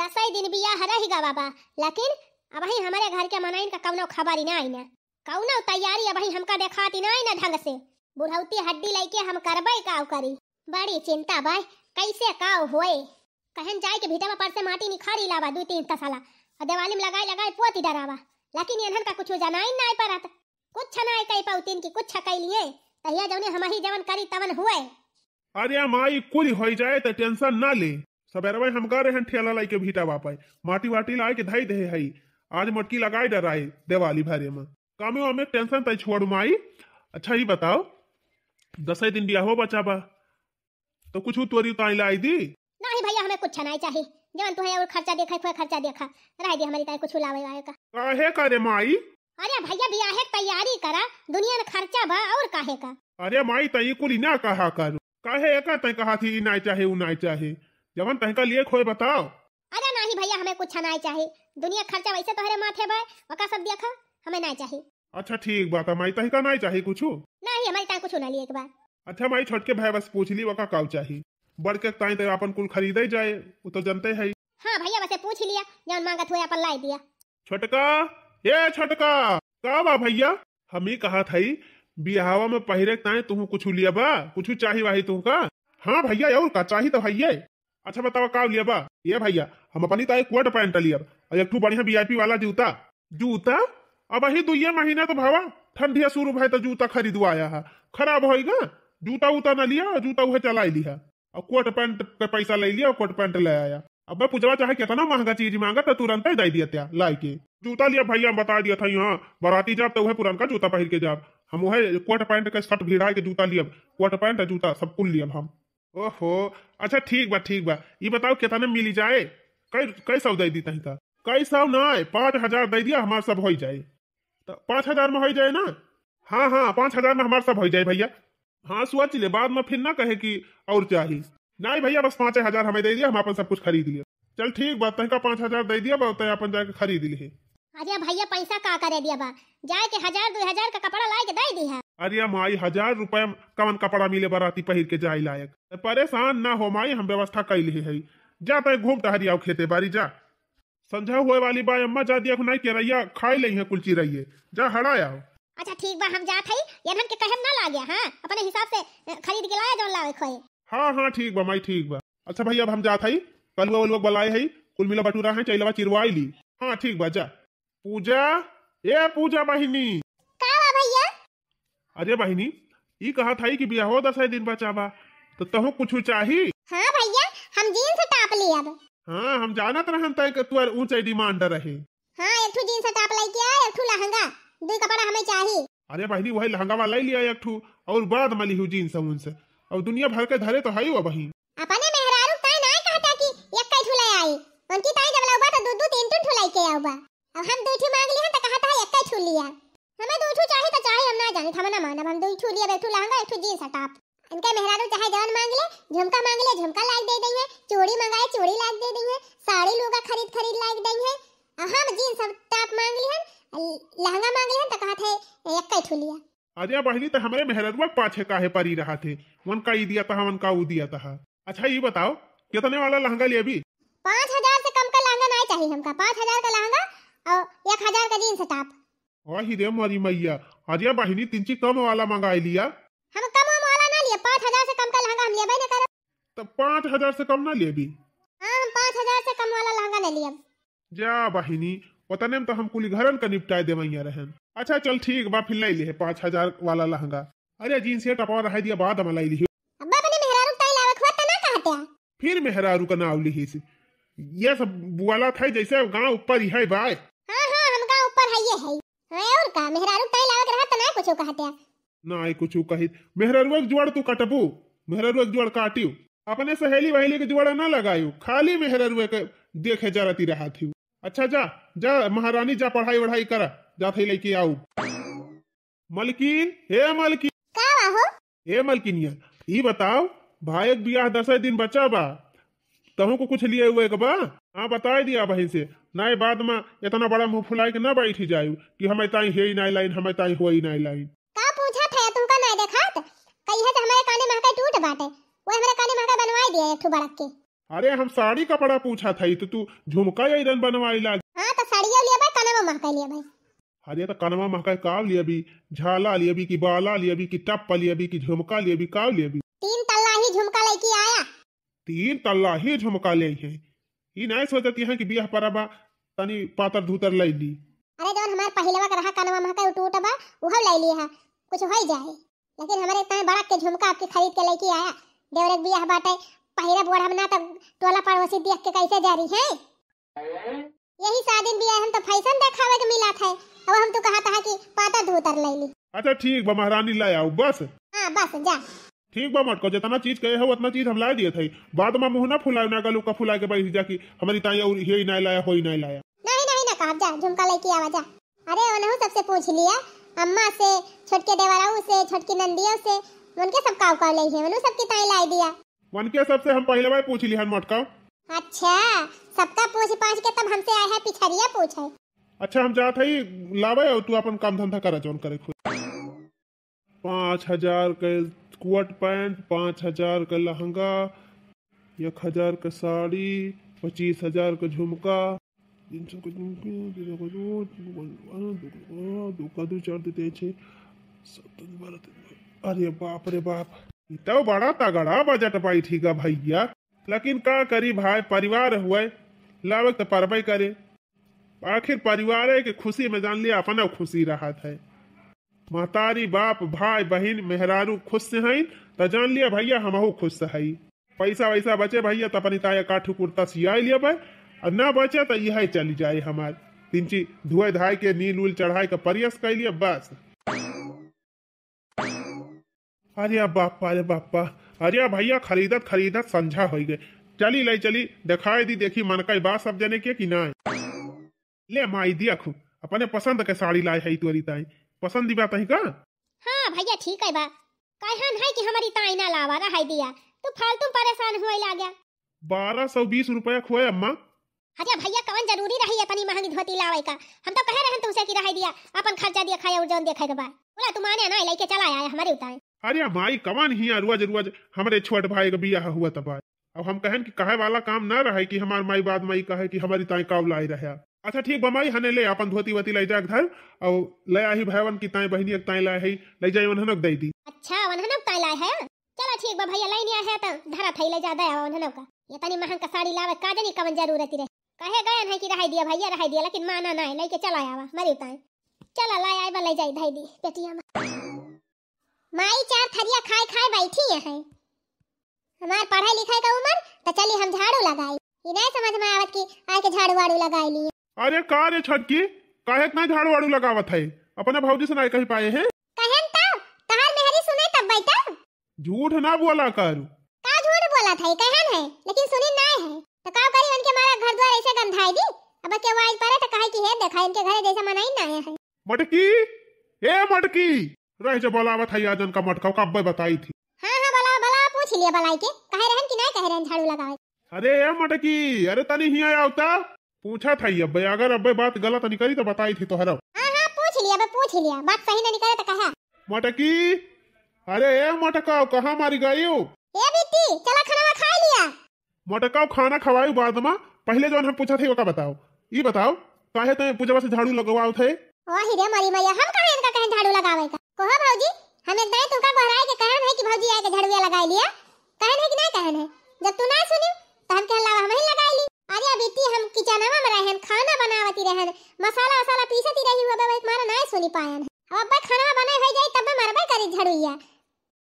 10 दिन बियाह रही गा बाबा, लेकिन अब ही हमारे घर के मनाइन का कौनो खबर ही ना आई ना, कौनो तैयारी अब ही हमका देखाती ना ना ढंग से। बुढ़ौती हड्डी लेके हम करबै काव करी, बड़ी चिंता भाई कैसे काव होए। कहन जाए के भीतर में पर से माटी निखारी लावा 2-3 तसला और दिवाली में लगाए लगाए पोती डरावा, लेकिन इन्हन का कुछ जानाई ना परत, कुछ ना कई पौतीन की कुछ कैलिए तहिया जौने हम ही जवन करी तवन हुए। अरे माई कुल हो जाए तो टेंशन ना ले, सबेरवे हम गए रहन ठेला लाई के भीटा वापे माटी वाटी लाए के धई दे हई, आज मटकी लगाई डराई दिवाली भरे में कामे में टेंशन तय छोड़ू माई। अच्छा ही बताओ 10 दिन बियाह हो बचा बा तो कुछ तोरी ताई लाई दी? नहीं भैया हमें कुछ नहीं चाहिए, जवन तो है और खर्चा देखा कोई खर्चा देखा रह दे हमारी ताई कुछ लावे आए का। काहे करे माई? अरे भैया बियाह की तैयारी करा, दुनिया में खर्चा बा और काहे का। अरे माई तई कुल ना कहा करू, काहे एका तय कहा थी ना चाहे उ ना चाहे, जवन तय का लिए खोए बताओ। अरे नहीं भैया हमें कुछ नहीं चाहिए, दुनिया खर्चा वैसे तोहरे माथे बा वका सब देखा, हमें नहीं चाहिए। अच्छा ठीक बात है माई, तही का नहीं चाहिए कुछ? नहीं हमारी ताई कुछ ना लिए एक बार। अच्छा माई छोटके भाई बस पूछ ली वका काव चाहिए, बड़ के ताई तो अपन कुल खरीदे जाए वो तो जानते है। हाँ भैया वैसे पूछ लिया, जवन मांगत हुए अपन लाई दिया। छोटका ये छोटका का बा भैया, हम ही कहा थई बियाहवा में पहिरे ताए तुम कुछ लिया बा, कुछ चाहिए वाही तुमका? हाँ भैया और का चाहिए तो भैया। अच्छा बताओ का लिया बा? ये भैया हम अपनी ताई कोट पैंट लिया और एक बढ़िया वीआईपी वाला जूता। जूता अब ही 2 महीना तो भावा ठंडिया शुरू भाई तो जूता खरीदवाया है, खराब होगा जूता उता न लिया, जूता उहे चला लिया और कोट पैंट का पैसा ले लिया और कोट पैंट ले आया। अब पूछवा चाहे कितना महंगा चीज मांगा तो तुरंत ही दे दिया त्या लाई के जूता लिया भैया बता दिया था यहाँ बराती जाब तो वह पुरानका जूता पहन के जाब, हम वह कोट पैंट के शर्ट भिड़ा के जूता लिया, कोट पैंट जूता सब कुल लिया हम। ओहो अच्छा ठीक बा ये बताओ कितना मिली जाए? कई सौ दे दी तही का? कई सौ ना 5000 दे दिया हमार सब हो जाए, तो 5000 में हो जाए ना? हाँ 5000 में हमार सब हो जाए भैया। हाँ सोच ले बाद में फिर ना कहे कि और चाहिए, नहीं भैया बस 5000 हमें दे दिया, हम अपन सब कुछ खरीद लिया। चल ठीक बात तय का 5000 दे दिया बहुत अपन जाके खरीद लिए। अरे भैया पैसा का करे दिया बा, जाए के 1000-2000 का कपड़ा लाए के दे दी है। अरे माई 1000 रुपया कवन कपड़ा मिले बराती पहिर के जाए लायक, परेशान ना हो माई, हम व्यवस्था कैली है। जा तय घूम टहरिया खेते बारी जा, संझा हुए वाली बाई अम्मा जा दिया नहीं के रैया खाई ली है कुलची रहिए, जा हड़ाया। अच्छा ठीक बा हम जात हई, यहन के कहम ना लागे, हां अपने हिसाब से खरीद के लाया जौन लावे खोए। हाँ ठीक बा माई ठीक बा। अच्छा भैया अब हम जात हई, कल वो लोग बुलाए हई कुल मिला बटूरा है चैलवा चिरवाई ली। हाँ ठीक बा जा। पूजा ए पूजा बहिनी। का बा भैया? अरे बहिनी ई कहा था कि बियाह हो 10 दिन बचा बा तो तहु कुछ चाहिए? हाँ भैया हम जीन्स टॉप ले अब। हाँ हम जानत रहन तय के तू ऊंचाई डिमांड रहे। हाँ एक ठो जीन्स टॉप लेके आए, एक ठो लहंगा, 2 कपड़ा हमें चाहिए। अरे बहिनी वही लहंगा वाला लिया एक ठो और बाद में लिहू जीन्स उनसे और दुनिया भर के धरे तो है वो बहिन। अपने मेहरारू ताई ना कहता कि एक कई ठो ले आई, उनकी ताई जब लौबा तो 2-3 ठो लेके आऊ बा, अब हम 2 ठो मांग लिए तो कहता है एक कई ठो लिया। हमें 2 ठो चाहिए तो चाहिए, हम ना जाने हम ना मानब, हम 2 ठो लिया, एक ठो लहंगा एक ठो जीन्स टॉप। इनके मेहरारू चाहे जौन मांग ले, झुमका मांग ले झुमका लाइक दे देंगे, चूड़ी मंगाए चूड़ी लाइक दे देंगे, साड़ी लुगा खरीद लाइक देंगे। हम जीन्स टॉप मांग लिए, लहंगा मांग लिए तो कहत है एक कई ठो लिया। अरे बहिनी तो हमारे मेहररुआ पाछे काहे परी रहा थे, वन का ई दिया था वन का ऊ दिया था। अच्छा ये बताओ कितने वाला लहंगा लिया भी? 5000 से कम का लहंगा नहीं चाहिए हमका, 5000 का लहंगा और 1000 का जीन्स टॉप। वही रे मारी मैया, अरे बहिनी 3 कम वाला मंगाई लिया। हम कम वाला ना लिए, 5000 से कम का लहंगा हम लेबे न करब। तो 5000 से कम ना ले भी? हां हम 5000 से कम वाला लहंगा ले लिया। जा बहिनी उतने में तो हम कुल घरन का निपटाए देवैया रहन। अच्छा चल ठीक बा फिर ले ले 5000 वाला लहंगा। अरे जीन्स टपा रह दिया बाद में लाई ली। अब्बा अपने मेहरारू ताई लावत हुआ त ना कहते हैं, फिर मेहरारू का नाव ली से ये सब बुआला था जैसे गांव ऊपर ही है बाय। हां हम गांव ऊपर है ये है। हां और का मेहरारू ताई लावत रहा त ना कुछ कहते हैं। ना कुछ कही मेहरारू एक जोड़ तू कटबू, मेहरारू एक जोड़ काटियो, अपने सहेली वहेली के जोड़ ना लगायू, खाली मेहरारू के देखे जरती रहा थी। अच्छा जा जा महारानी जा पढ़ाई वढ़ाई करा, जा थे लेके आऊ। मलकिन हे मलकिन। का हो? हे मलकिनिया ई बताओ भाई एक बियाह 10 दिन बचा बा, तहु को कुछ लिए हुए के बा? हाँ बता दिया बहन से, नहीं बाद में इतना बड़ा मुंह फुलाई के ना बैठी जायू कि हमें ताई हे नहीं लाइन हमें ताई होई नहीं लाइन। का पूछा था तुमका नहीं देखा त कहिए तो हमारे काने महका टूट बाटे, वो हमारे काने महका बनवाई दिया एक ठो बड़क के। अरे हम साड़ी कपड़ा पूछा था तो तू झुमका आयरन बनवाई लाग। हाँ तो साड़िया लिया भाई, कनवा महका लिया भाई। अरे तो कनवा महका काव लिया भी, झाला लिया भी कि बाला लिया भी कि टप लिया भी कि झुमका लिया भी, काव लिया भी? 3 तल्ला ही झुमका लेके आया। 3 तल्ला ही झुमका ले है। ई नहीं सोचती है कि बियाह परबा तनी पातर धूतर ले ली। अरे जौन हमार पहिलवा का रहा कनवा महका टूट बा उहो ले लिया है, कुछ हो जाए। लेकिन हमारे इतना बड़ा के झुमका आपके खरीद के लेके आया। देवरे बियाह बाटे पहिरा बोड़ हम ना तब टोला पड़ोसी देख के कैसे जारी है। यही शादी बियाह हम तो फैशन दिखावे के मिला था। अब हम तो कहा था कि पातर धूतर ले ली। अच्छा ठीक बा महारानी ला आओ बस। हाँ बस जा। ठीक बा मटको, जितना चीज कहे हो उतना चीज हम ला दिए थे। बाद में मुंह ना फुलाए ना गलू का फुला के बैठ जा कि हमारी ताई और ये नहीं लाया हो ही नहीं लाया। नहीं नहीं ना कहा, जा झुमका लेके आवा जा। अरे उन्होंने सबसे पूछ लिया, अम्मा से, छोटके देवराऊ से, छोटकी नंदियों से, उनके सब काव काव ले है, उन्होंने सबकी ताई लाई दिया। उनके सबसे हम पहले बार पूछ लिया मटका। अच्छा सबका पूछ पाछ के तब हमसे आया है पिछड़िया पूछे। अच्छा हम जात हई लावे और तू अपन काम धंधा करे जोन करे खुद। 5000 के कोट पैंट, 5000 का लहंगा, 1000 का साड़ी, 25000 का झुमका, 300 का अरे बाप रे बाप, तो बड़ा तगड़ा बजट पाई ठीक है भैया। लेकिन का करी भाई, परिवार हुए लावे तो परबई करे। आखिर परिवार है कि खुशी में जान लिया अपना खुशी रहा है। महतारी बाप भाई बहन मेहरारू खुश से हैं तो जान लिया भैया हमहू खुश से है। पैसा वैसा बचे भैया तो अपनी ताया काठू कुर्ता सिया लिया भाई, और ना बचे तो यह चली जाए हमार 3 चीज धुए धाय के नील उल चढ़ाई का प्रयास कर लिया बस। अरे बापा अरे बापा, अरे भैया खरीदत खरीदत संझा हो गए। चली लाई चली दिखाई दी देखी मन का बात सब जने के कि ना ले माई दिया खू अपने पसंद के साड़ी लाए है तोरी ताई पसंद दी बात है का। हाँ भैया ठीक है बा, कहन है कि हमारी ताई ना लावा रहा दिया, तू फालतू परेशान हुए ला गया। 1220 रुपया खोए अम्मा। अरे भैया कौन जरूरी रही अपनी महंगी धोती लावे का, हम तो कह रहे हैं तुमसे कि रह दिया अपन खर्चा दिया खाया और जौन देखा के बाद बोला तुम आने ना लेके चला आया हमारे उताए। अरे माई कमान ही रोज रोज हमारे छोट भाई का बियाह हुआ तब अब हम कहन कि कहे वाला काम ना रहे कि हमार माई बाद माई कहे कि हमारी ताई काव लाई रहे। अच्छा ठीक बमाई हने ले अपन धोती वती ले जा घर और ले आई भाईवन की ताई बहनी ताई लाए है ले जाई वनहनक दे दी। अच्छा वनहनक ताई लाए है, चलो ठीक बा भैया लाइन है तो धरा थई ले जा दे वनहनक का। ये तनी महंग का साड़ी लावे का जनी कवन जरूरत रहे, कहे गए है कि रह दिया भैया रह दिया, लेकिन माना ना लेके चला आवा मरी उताए। चला लाई आई बा ले जाई धाई दी पेटिया में। माई 4 थरिया खाए खाए बैठी है। हमार पढ़ाई लिखाई का उम्र तो चली हम झाड़ू लगाई, ये नहीं समझ में आवत कि आके झाड़ू वाड़ू लगाई लिए। अरे का रे छटकी काहे इतना झाड़ू वाड़ू लगावत है, अपने भौजी से नहीं कही पाए हैं? कहन तब तहार मेहरी सुने तब बैठा। झूठ ना बोला कर। का झूठ बोला था कहन है, लेकिन सुनी ना है तो का करी उनके मारा घर द्वार ऐसे गंधाई दी। अब के वाइज परे तो कहे कि है देखा इनके घरे जैसा मनाई ना है। मटकी ए मटकी रह जो बोलावत है आजन का मटका कब बताई थी। हां हां भला भला पूछ लिया भलाई के कहे रहन कि नहीं कहे रहन झाड़ू लगावे। अरे ए मटकी अरे तनी ही आया होता पूछा था अब अगर अब बात गलत नहीं करी तो बताई थी तो हरो। हां हां पूछ लिया बात सही नहीं करे तो कहा। मटकी अरे ए मटका कहां मारी गई हो? ए बेटी चला खाना खा लिया। मटका खाना खवाई बाद में पहले जो हम पूछा थे वो का बताओ, ये बताओ काहे ते पूजवा से झाड़ू लगवाओ थे? वही रे मरी मैया हम कहे इनका कहे झाड़ू लगावे का कहो भौजी हम एक दाई तुमका बहराए के कहन है कि भौजी आके झाड़ू लगाई लिया, कहन है कि नहीं कहन है? जब तू ना सुनी तो हम कहला हम ही लगाई ली। अरे बेटी हम किचनवा में रहन खाना बनावती रहन मसाला वसाला पीसती रही हुआ बे मारा नहीं सुनी पायन। अब अब्बा खाना बनाए हो जाए तब मरबे करी झाड़ूया।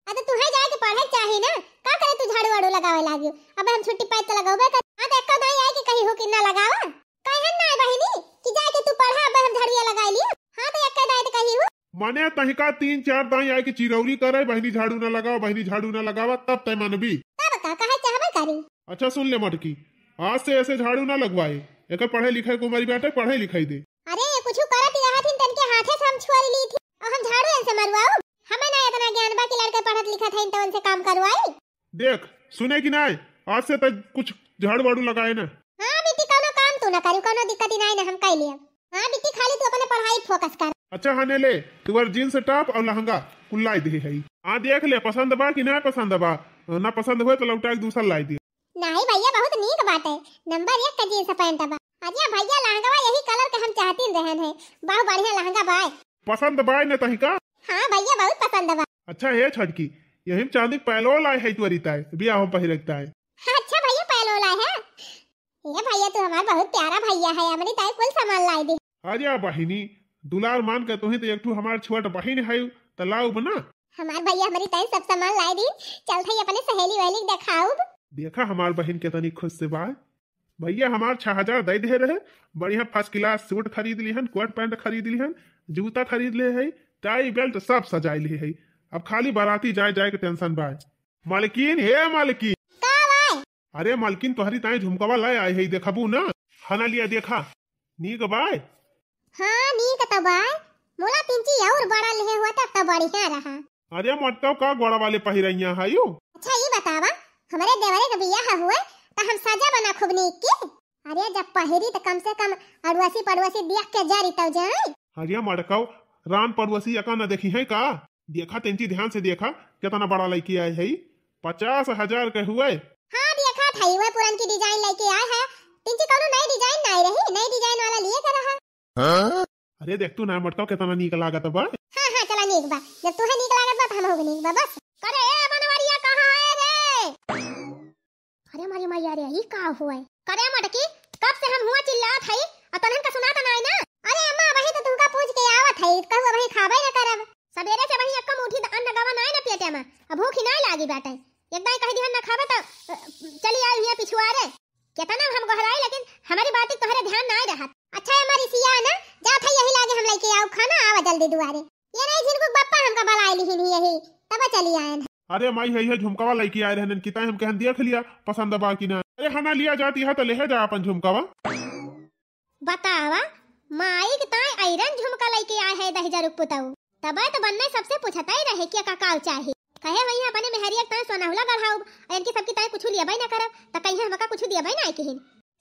अब तू है जाके पढ़े चाहे ना का करे तू झाड़ू वाड़ू लगावे लागियो। अब हम छुट्टी पाए तो लगावे कर हां तो एक्का दाई आए के कही हो कि ना लगावा कहन ना बहिनी कि जाके तू पढ़ा अब हम झाड़ूया लगाई लियो। हां तो एक्का दाई तो कही हो माने तहिका 3-4 दाई आए के चिरौरी करे बहनी झाड़ू ना लगाओ बहनी झाड़ू ना लगावा तब तय मानबी तब का कहे चाहबे करी। अच्छा सुन ले मटकी आज से ऐसे झाड़ू ना लगवाए एक पढ़े लिखे को हमारी बेटे पढ़े लिखाई दे। अरे कुछ करत रहथिन तन के हाथे से हम छुआरी ली थी और हम झाड़ू से मरवाओ हमें ना इतना ज्ञान बाकी लड़के पढ़त लिखत है तो उनसे काम करवाई। देख सुने कि नहीं आज से तक कुछ झाड़ू वाड़ू लगाए ना। हां बेटी कोनो काम तू ना करू कोनो दिक्कत नहीं ना हम कह लिए। हां बेटी खाली तू अपने पढ़ाई फोकस कर। अच्छा हने ले तुअर जींस टॉप और लहंगा कुल लाई दे है। हां देख ले पसंद बा कि ना पसंद बा, ना पसंद हुए तो लौटा के दूसरा लाई दे। नहीं भैया बहुत नीक बात है, नंबर 1 का जींस पैंट बा। अजय भैया लहंगावा यही कलर के हम चाहती रहन है, बहुत बढ़िया लहंगा बा। पसंद बाय न तही का? हाँ भैया बहुत पसंद बा। अच्छा है छटकी, यही चांदी पहलो लाए है तू रिता है बियाह हम पहिरता है। अच्छा भैया पहलो लाए है। ये भैया तू हमारा बहुत प्यारा भैया है, हमारी ताई कुल सामान लाई दी। अरे बहिनी दुलार मान के तुही तो एक ठू हमार छोट बहिन है त लाऊ बना। हमार भैया हमारी ताई सब सामान लाई दी, चल थई अपने सहेली वाली दिखाऊ। देखा हमार बहन के तनी खुश से बा। भैया हमार 6000 दे दे रहे, बढ़िया फर्स्ट क्लास सूट खरीद लिहन, कोट पैंट खरीद लिहन, जूता खरीद ले है, टाई बेल्ट सब सजाई ली है। अब खाली बाराती जाए जाए के टेंशन बा। मालकिन हे मालकिन का भाई? अरे मालकिन तोहरी ताई झुमकावा लाए आई है, देखबू ना? खाना लिया देखा नीक बाय। हाँ नीक त बाय, मोला पिंची और बड़ा ले हुआ त बढ़िया रहा। अरे मटका का गोड़ा वाले पहिरैया है यू। अच्छा ये बतावा, हमारे देवरे का बियाह हुआ त हम सजा बना खूब नीक की। अरे जब पहिरी त कम से कम अड़वासी पड़वासी देख के जारी तब जाए। अरे मटकाओ रान पड़ोसी अका न देखी है का? देखा तेंची ध्यान से देखा कितना बड़ा लड़की आए है, 50,000 के हुए। हाँ देखा था, वह पुरान की डिजाइन लेके आए है, तिंची कोनो नई डिजाइन नहीं रही, नई डिजाइन वाला लिए कर रहा। हाँ? अरे देख तू ना मटकाओ कितना नीक लागत बा। हाँ हाँ चला नीक बा, जब तुहे नीक लागत बा त हम हो नीक बा बस। करे ए बनवरिया कहां है रे? अरे हमारी मैया रे, ई का हुआ? करे मटकी कब से हम हुआ चिल्लात हई, आ तनहन का सुनात नहीं ना? अरे अम्मा वही तो तुमका पूछ के आवत हई, कहू वही खाबे न करब। सवेरे से वही अक्का मुठी अन्न गवा नहीं न पेटे में, अब भूख ही नहीं लागी बाटे। एक दाई कह दिहन न खाबे तो चली आई हुई पिछुआरे। केतना हम गहराई लेकिन हमारी बात तोहरे ध्यान नहीं रहत। अच्छा हमारी सिया ना जा था यही लागे हम लेके आओ खाना, आवा जल्दी दुआरे। ये नहीं जिनको बप्पा हमका बलाई लिहिन यही तब चली आएन। अरे माई है झुमकावा लेके आए रहन, किता हम कहन देख लिया पसंद बा कि ना। अरे हना लिया जाती है तो ले जा अपन झुमकावा। बतावा माई के ताई आयरन झुमका लेके आए है 10,000 पुताऊ, तबे तो बनने सबसे पूछता ही रहे कि काकाव चाहिए। कहे वही अपने मेहरिया ताई सोनाहुला गढ़ाऊ, इनकी सबकी ताई कुछ लिया भाई ना करब त कहिए हमका कुछ दिया भाई ना किहिन।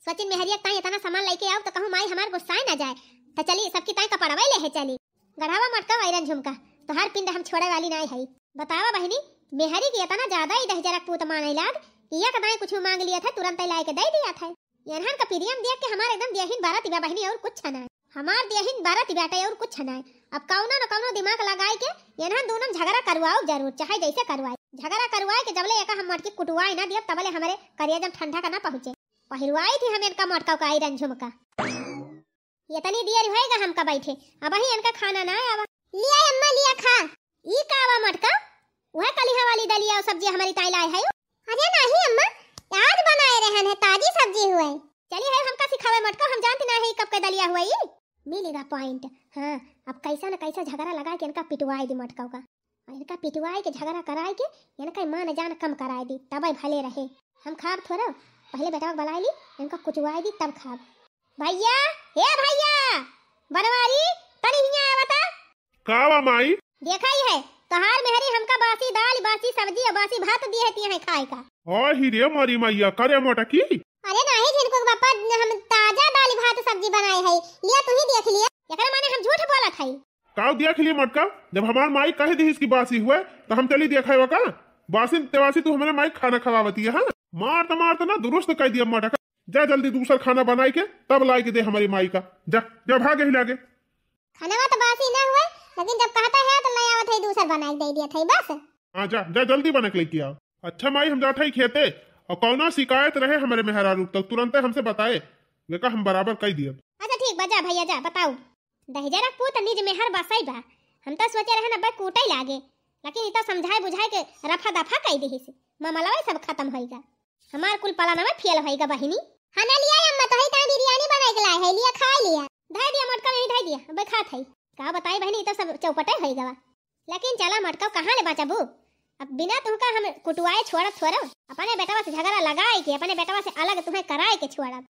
सचिन मेहरिया ताई इतना सामान लेके आओ तो कहूं माई हमार गुस्सा ना जाए, तो चली सबकी ताई कपड़वा ले है चली। गढ़ावा मटका आयरन झुमका तो हर पिंड हम छोड़े वाली नहीं है। बतावा बहनी मेहरी की इतना ज्यादा ही 10,000 पुत माने लाग, किया कदाई कुछ मांग लिया था तुरंत लाई के दे दिया था। यनहन का प्रियम देख के हमार एकदम देहिन बारात इबा बहनी और कुछ ना हमार देहिन बारात इबाटे और कुछ ना। अब कौनो न कौनो दिमाग लगाए के यनहन दोनों झगड़ा करवाओ जरूर, चाहे जैसे करवाए झगड़ा करवाए के जबले एका हम मटकी कुटवाई ना दिया तबले हमारे करिया जब ठंडा का ना पहुंचे। पहिरवाई थी हम इनका मटका का आयरन झुमका, ये तनी देर होएगा हमका बैठे, अब ही इनका खाना ना आवा। लिया अम्मा लिया खा। ई का आवा मटका? वह कलिहा वाली दलिया और सब्जी हमारी ताई लाए है। अरे नहीं अम्मा, आज बनाए रहन है, ताजी सब्जी हुए। चलिए है हमका सिखावे मटका, हम जानते ना है कब का दलिया हुआ ई। मिलेगा पॉइंट। हाँ अब कैसा न कैसा झगड़ा लगा के इनका पिटवाई दी मटका का, इनका पिटवाई के झगड़ा कराए के इनका मान जान कम कराए दी तब भले रहे। हम खाब थोड़ा पहले बेटा बुलाई ली, इनका कुचवाई दी तब खाब। भैया हे भैया बनवारी तनी हिया बता कावा माई देखा ही है तहार मेहरी हमका बासी दाल बासी सब्जी और बासी भात दिए हती है खाए का। और ही रे मारी मैया करे मटकी। अरे नहीं जिनको पापा हम ताजा दाल भात सब्जी बनाए है, लिया तू ही देख लिया, एकरा माने हम झूठ बोलत हई। काव देख लिए मटका, जब हमार माई कहे दी इसकी बासी हुए तो हम चली देखा है का बासी तेवासी तू हमारे माई खाना खवावती है। मारता ना दुरुस्त कह दिया मटका, जा जल्दी दूसरा खाना बनाई के तब लाई के दे हमारी माई का, जा जा भागे ही लागे। खाना तो बासी ना हुए लेकिन जब कहता है तो मैं आवत है दूसरा बनाई दे दिया था बस। हाँ जा जा जल्दी बना के लेके आओ। अच्छा माई हम जाते ही खेते और कौना शिकायत रहे हमारे मेहरा रूप तक तुरंत हमसे बताए, वेका हम बराबर कह दिए। अच्छा ठीक बजा भैया जा बताओ। 10,000 पूत निज मेहर बसाई बा, हम तो सोचे रहे ना कूटे लागे, लेकिन इतना समझाए बुझाए के रफा दफा कह दी से मामला सब खत्म होएगा, हमार कुल पलाना में फेल होएगा बहिनी। खाना लिया अम्मा तो ही ता बिरयानी बनाए के लाए है, लिया खा लिया धै दिया मटका नहीं धै दिया अब खा थई का बताई बहनी तो सब चौपटे होएगा। लेकिन चला मटका कहां ले बचाबू, अब बिना तुमका हम कुटवाए छोड़त थोड़ा अपने बेटवा से झगड़ा लगाए के अपने बेटवा से अलग तुम्हें कराए के छोड़ब।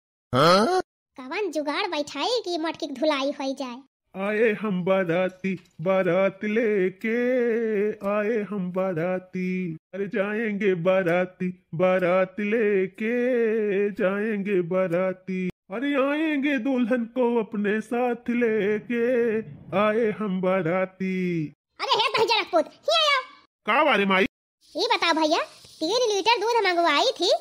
कवन जुगाड़ बैठाई कि मटकी धुलाई हो जाए। आए हम बाराती बारात लेके आए हम बाराती, अरे जाएंगे बाराती बारात लेके जाएंगे बाराती, अरे आएंगे दुल्हन को अपने साथ लेके आए हम बाराती। अरे हे भैया पुत ही आयो का बारे माई ये बताओ भैया 3 लीटर दूध मंगवाई थी,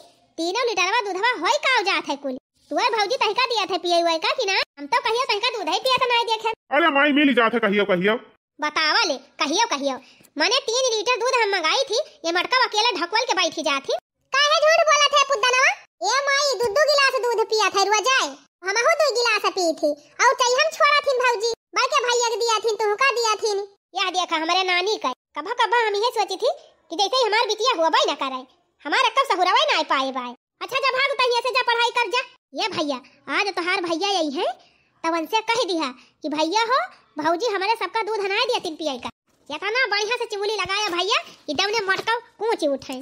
3 लीटरवा दूधवा होई का हो जात है कुल। तुए भौजी तहका दिया थे पिए हुए का कि ना? हम तो कहियो तहका दूध ही पिया था नहीं देखे। अरे माई मिल जात है कहियो कहियो। बतावा ले कहियो माने 3 लीटर दूध हम मंगाई थी, ये मटका अकेला ढकवल के बैठी जाती। काहे झूठ बोला थे पुदनवा? ए माई दू गिलास दूध पिया थे रुआ जाए। हमहु 2 गिलास पी थी और चाहे हम छोड़ा थी भौजी, बड़के भैया के दिया थी तुहका दिया थी। यह देखा हमारे नानी का कभा हम ये सोची थी कि जैसे हमार बिटिया हुआ बाई ना करे, हमारा कब सहुरावे ना पाए बाई। अच्छा जा भाग तहिया से जा पढ़ाई कर जा। ये भैया आज तोहार भैया यही है, तब उनसे कह दिया कि भैया हो भौजी हमारे सबका दूध हनाए दिया 3 पिए का। इतना बढ़िया से चिमुली लगाया भैया कि दवने मटका कूच उठे।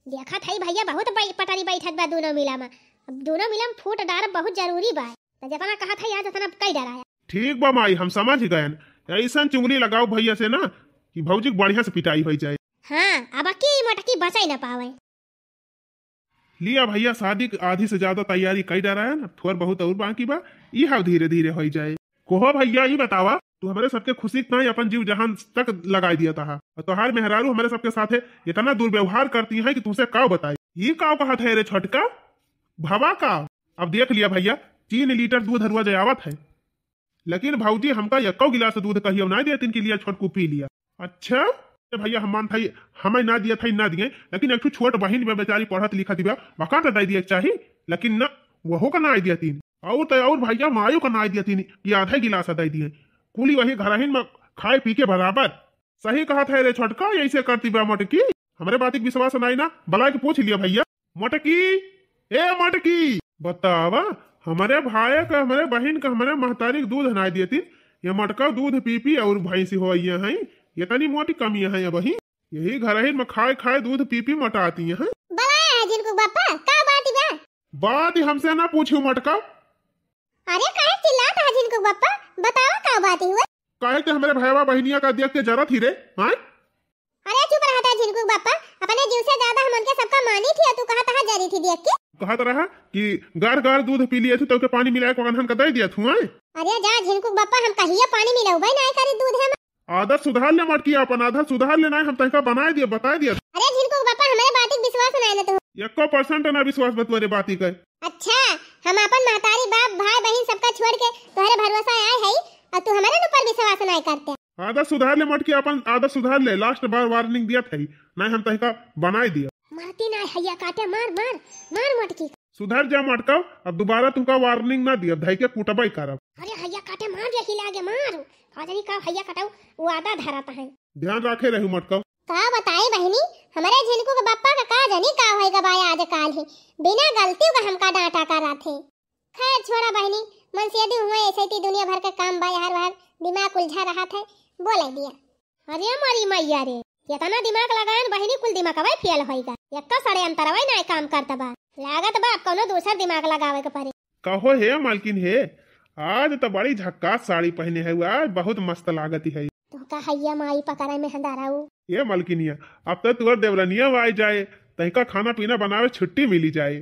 देखा था भैया बहुत पटारी बैठत बा दोनों मिला में। अब दोनों मिला में फूट डार बहुत जरूरी बा, तो जितना कहा था याद उतना कई डराया। ठीक बा माई हम समझ गए। ऐसा चुंगली लगाओ भैया से ना कि भौजी बढ़िया से पिटाई हो जाए। हाँ अब की मटकी बचाई ना पावे। लिया भैया शादी आधी से ज्यादा तैयारी कई डरा है ना, थोड़ा बहुत और बाकी बा ये धीरे धीरे हो जाए। कोहो भैया ये बतावा तू हमारे सबके खुशी नहीं अपन जीव जहान तक लगाई दिया था, और तोहार मेहरारू हमारे सबके साथ इतना दुर्व्यवहार करती है कि तुमसे का बताई। ये का कहा था रे छटका भवा का। अब देख लिया भैया 3 लीटर दूध हरुआ जयावत है, लेकिन भौजी हमका 1 गिलास दूध कहियो ना दिया, 3 के लिए छोटकू पी लिया। अच्छा भैया हम मान था हमें ना दिया था ना दिए, लेकिन एक छोट बहन में बेचारी पढ़त लिखत दिया वका तो दे दिया चाहिए, लेकिन न वहो का ना दिया 3 और भैया मायू का ना दिया 3 कि आधा गिलास दे दिए कुली वही घरहिन में खाए पी के बराबर। सही कहा था रे छोटका ऐसे करती बा मोटकी। हमारे बात विश्वास नहीं ना बला के पूछ लिया भैया। मोटकी ए मोटकी बतावा हमारे भाई का हमारे बहन का हमारे महतारी दूध हना दिए 3, ये मटका दूध पी और भैंसी हो है ये तनी मोटी कमी है वही यही घरहिन में खाए दूध पी मटाती है। जिनको बापा का बात हमसे ना पूछू मटका। अरे काहे चिल्लाता है जिनको बापा, बताओ का बात हुआ। काहे के हमारे भाईवा बहनिया का देख के जरा थी रे। हाँ अरे चुप रहा जिनको बापा, अपने जीव से ज्यादा हम उनके सबका मानी थी, तू कहा था जरी थी देख के। कहा रहा कि गार दूध पी लिए थे तो के पानी मिला के वगन का दे दिया थू। अरे जा जिनको बापा हम कहिए पानी मिलाऊ भाई ना करी दूध है। आदत सुधार ले मटकी अपन आदत सुधार लेना हम तहका बना दिया बता दिया। अरे जिनको बापा हमारे बात विश्वास नहीं ना तू 1% ना विश्वास बतवारे बात ही कर। अच्छा हम अपन महतारी बाप भाई बहन सबका छोड़ के तुम्हारे भरोसा आए है और तू हमारे ऊपर विश्वास नहीं करते। आदत सुधार ले मटकी अपन आदत सुधार ले। लास्ट बार वार्निंग दिया था नहीं हम तहका बना दिया। मारती ना हैया काटे मार मार मार मटकी सुधर जा मटका। अब दोबारा तुमका वार्निंग ना दिया धई के कुटबाई करब। अरे हैया काटे मार रे हिलागे मार खाजरी का हैया काटाऊ वो आधा धराता है। ध्यान रखे रहू मटका। का बताए बहनी हमारे झिनको के बापा का जानी का होएगा बाय आज काल ही बिना गलती का हमका डांटा करा थे। खैर छोड़ा बहनी मन से यदि हुए ऐसे ही दुनिया भर का काम बाय हर बार दिमाग उलझा रहा था बोले दिया। अरे हमारी मैया रे इतना दिमाग लगान बहनी कुल दिमाग अवे फेल होएगा। एक सारे अंतरवे ना काम करता बा लागत बा कोनो दूसरा दिमाग लगावे के पड़े। कहो हे मालकिन हे आज तो बड़ी झक्कास साड़ी पहने है आज बहुत मस्त लागती है। तो का हैया माई पकड़ाई में हंदाराऊ। ये मालकिनिया अब तो तुअर देवरनिया आ जाए तहका खाना पीना बनावे छुट्टी मिली जाए।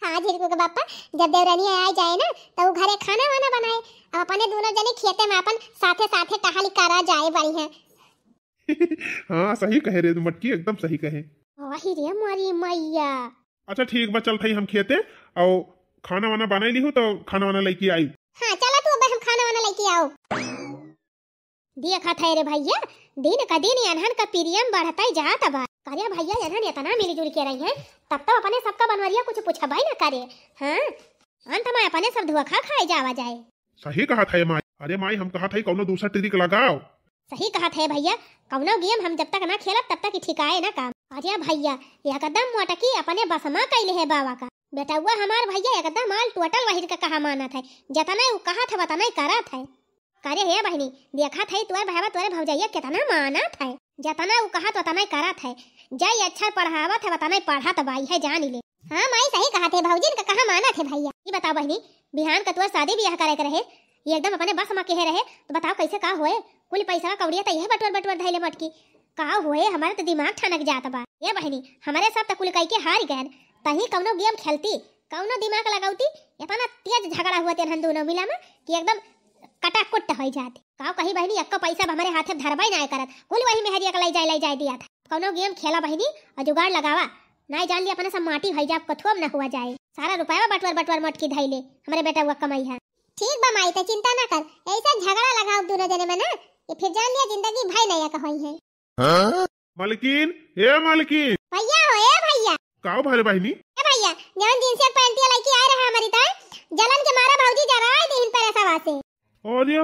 हाँ झिरकू के बापा जब देवरनिया आ जाए ना तो वो घरे खाना वाना बनाए और अपने दोनों जने खेते में अपन साथे साथे टहल करा जाए बढ़िया। हाँ सही कहे रे मटकी एकदम सही कहे। वही रे मारी मैया। अच्छा ठीक बा चल थई हम खेते और खाना वाना बनाई ली हूँ तो खाना वाना लेके आई। हाँ चला तू अब हम खाना वाना लेके आओ। देखा था रे भैया दिन का दिन अनहन का प्रियम बढ़ता ही जाता बा। करे भैया अनहन इतना मिलजुल के रही है तब तो अपने सबका बनवरिया कुछ पूछा भाई ना करे। हाँ अंत में अपने सब धोखा खाए जावा जाए। सही कहा था माई। अरे माई हम कहा था कौनो दूसरा ट्रिक लगाओ। सही कहा था भैया कौनो गेम हम जब तक ना खेलब तब तक ठिकाए ना काम। अरे भैया एकदम मोटकी अपने बसमा कैले है बाबा का बेटा हुआ हमार भैया एकदम माल टोटल वही का कहा माना था जतना वो कहा था बताना करा था। करे हे बहनी देखा था तुअर भावा तुअरे भौजैया कितना माना था जतना वो कहा तो तना करा था जय अच्छा पढ़ावा था बताना पढ़ा तो बाई है जान ले। हाँ माई सही कहा थे भौजी का कहा माना थे भैया। ये बताओ बहनी बिहान का तुअर शादी ब्याह करे के रहे ये एकदम अपने बस में कहे रहे तो बताओ कैसे का होए कुल पैसा कौड़िया तो यह बटवर बटवर धैले मटकी का हुए हमारे तो दिमाग ठनक जाता बा। ये बहनी हमारे सब तो कुल कई के हार गए तही कौनो गेम खेलती कौनो दिमाग लगावती इतना तेज झगड़ा हुआ तेन दोनों मिला में कि एकदम कटाकुट हो जाती। का कही बहनी एक पैसा हमारे हाथ धरबाई ना करत कुल वही मेहरिया का ले जाए दिया था। कौनो गेम खेला बहनी और जुगाड़ लगावा नहीं जान लिया अपने सब माटी भई जाब कथुआ न हुआ जाए। सारा रुपया बटवर बटवर मटकी धैले हमारे बेटा हुआ कमाई है। ठीक बा माई तो चिंता ना कर, ऐसा झगड़ा लगाओ दोनों जने में ना ये फिर जान लिया जिंदगी भाई नया कहई है। मालकिन ए मालकिन भैया हो ए भैया काओ भारे बहनी ए भैया जवन दिन से पैंती लड़की आ रहा हमारी ताई जलन के मारा भौजी जरा दिन पर ऐसा वासे। अरे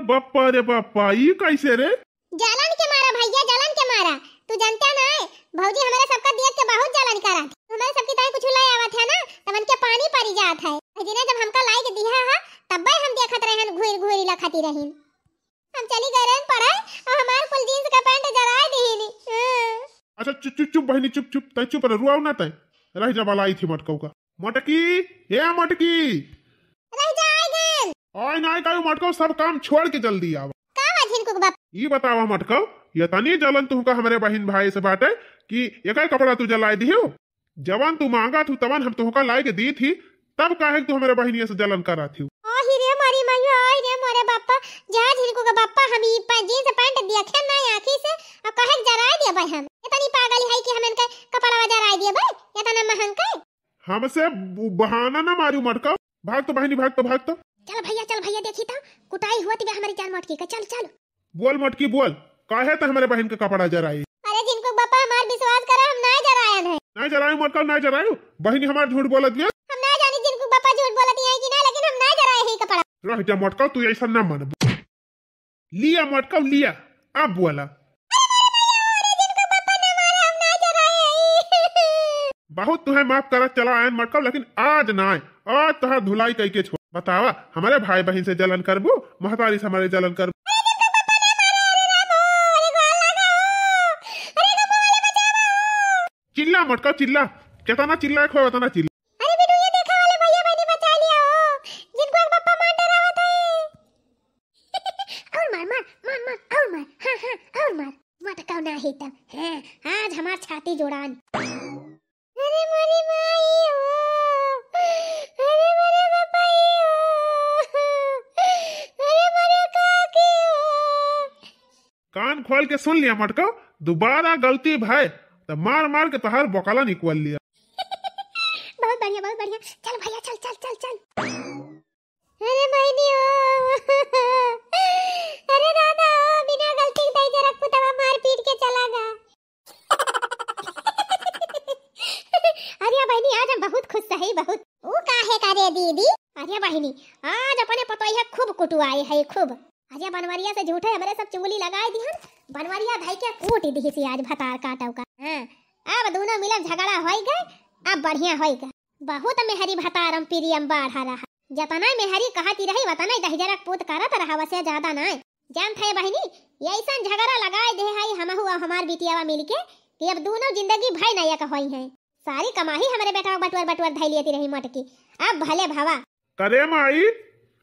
बाप्पा ये कैसे रे? जलन के मारा भैया जलन के मारा तू जानता ना है भौजी हमारे सबका देख के बहुत जलन करा हमारे सबकी ताई कुछ लाई आवत है ना तब उनके पानी पड़ी जात है जिने जब हमका लाई के दिया है तब हम देखत रहन घुर घुर लखती रहीन। हम चली गए रहन पढ़ाई और हमार कुल जींस का पैंट जराए दीनी। अच्छा चुप बहनी चुप तय चुप रुआव ना तय रह जा वाला आई थी मटकौ का मटकी हे मटकी रह जाएगन ओए नाय कायो मटकौ सब काम छोड़ के जल्दी आवा का बात को बाप ये बतावा मटकौ ये तनी जलन तुमका हमारे बहन भाई से बाटे कि एकाई कपड़ा तू जलाए दियो जवान तू मांगा तू तवन हम तुमका लाई के दी थी तब काहे तू हमारे बहनिया से जलन करा थी। आही रे मारी मायो आई रे मोरे बापा जा झिनको का बापा हम ई जींस पैंट देखे ना आंखी से और कहे जराए दिया भाई हम इतनी पागल है कि हम इनका कपड़ा जराए दिया भाई इतना महंग के हमसे बहाना ना मारू मटकौ भाग तो बहनी भाग तो चल भैया देखी तो कुटाई हुआ थी हमारी जान मटकी का चल बोल मटकी बोल काहे तो हमारे बहन का कपड़ा जराई। अरे जिनको बापा हमार विश्वास करा हम ना जरायन है नहीं जरायू मटकौ नहीं जरायू बहनी हमार झूठ बोलत दिया हम ना जानी जिनको बापा झूठ बोलत है कि ना लेकिन हम ना जराए ही कपड़ा। रह जा मटकौ तू ऐसा ना मान लिया मटकौ लिया अब बोला बहुत तुम्हें माफ कर चला आयन मटकौ लेकिन आज ना आज तोहर धुलाई कई के छोड़ बतावा हमारे भाई बहन से जलन करबू महतारी से हमारे जलन करबू चिल्ला मटकौ चिल्ला कितना चिल्ला खो बताना चिल्ला। अरे बेटू ये देखा वाले भैया बहनी बचा लिया हो जिनको एक पापा मार डरावा था और मार और मार हां और मार मटकौ ना ही तब हां आज हमार छाती जोड़ान। अरे मोरी माई हो अरे मेरे पापाई हो अरे मेरे काकी हो। कान खोल के सुन लिया मटकौ दोबारा गलती भाई तो मार के तोहार बोकाला निकल लिया। बहुत बढ़िया चल भैया चल। अरे बहनी हो अरे दादा हो बिना गलती के दई जरा पुतवा मार पीट के चला गया। अरे बहनी आज हम बहुत खुश है बहुत वो काहे करे दीदी। अरे बहनी आज अपने पतोहिया खूब कुटुआए है खूब अरे बनवरिया से झूठे हमारे सब चुंगली लगाए दी बनवरिया भाई के कूट दी सी आज भतार काटव का। हां अब दोनों मिलक झगड़ा होई गए अब बढ़िया होई गए बहुत मेहरी भतारम प्रियम बढ़ा रहा जतना मेहरी कहती रही वतना दहजरा पूत करत रहा वसे ज्यादा ना जान थे बहनी ऐसा झगड़ा लगाए दे है हम हुआ हमार बिटियावा मिलके कि अब दोनों जिंदगी भाई नया का होई है सारी कमाई हमारे बेटा बटवर धई लेती रही मटकी अब भले भावा करे माई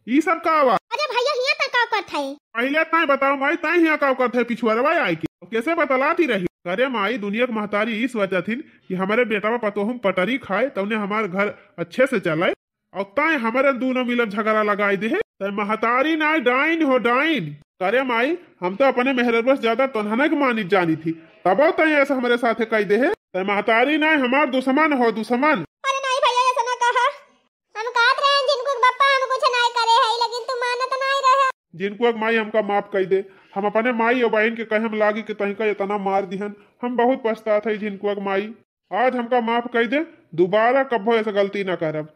ई सब का आवा। अरे भैया हिया तक का करत है पहले ताई बताओ माई ताई हिया का करत है पिछुआरवा आई के कैसे बतलाती रही। करे माई दुनिया की महतारी इस वजह थी कि हमारे बेटा पतोहम पटरी खाए तवने हमारे घर अच्छे से चलाए और ताई हमारे दोनों मिलक झगड़ा लगाई दे तो महतारी ना डाइन हो डाइन। करे माई हम तो अपने मेहरबस ज्यादा तोहना के मानी जानी थी तब ताई ऐसा हमारे साथ कही दे तो महतारी ना हमार दुश्मन हो दुश्मन। अरे नहीं भैया ऐसा ना कहा हम कहत रहे हैं जिनको बापा हम कुछ नहीं करे है लेकिन तुम मानत नहीं रहे जिनको एक माई हमका माफ कर दे हम अपने माई और बहन के कहे हम लागी कि तही का इतना मार दिहन हम बहुत पछतात है जिनको एक माई आज हमका माफ कर दे दोबारा कभो ऐसा गलती ना करब।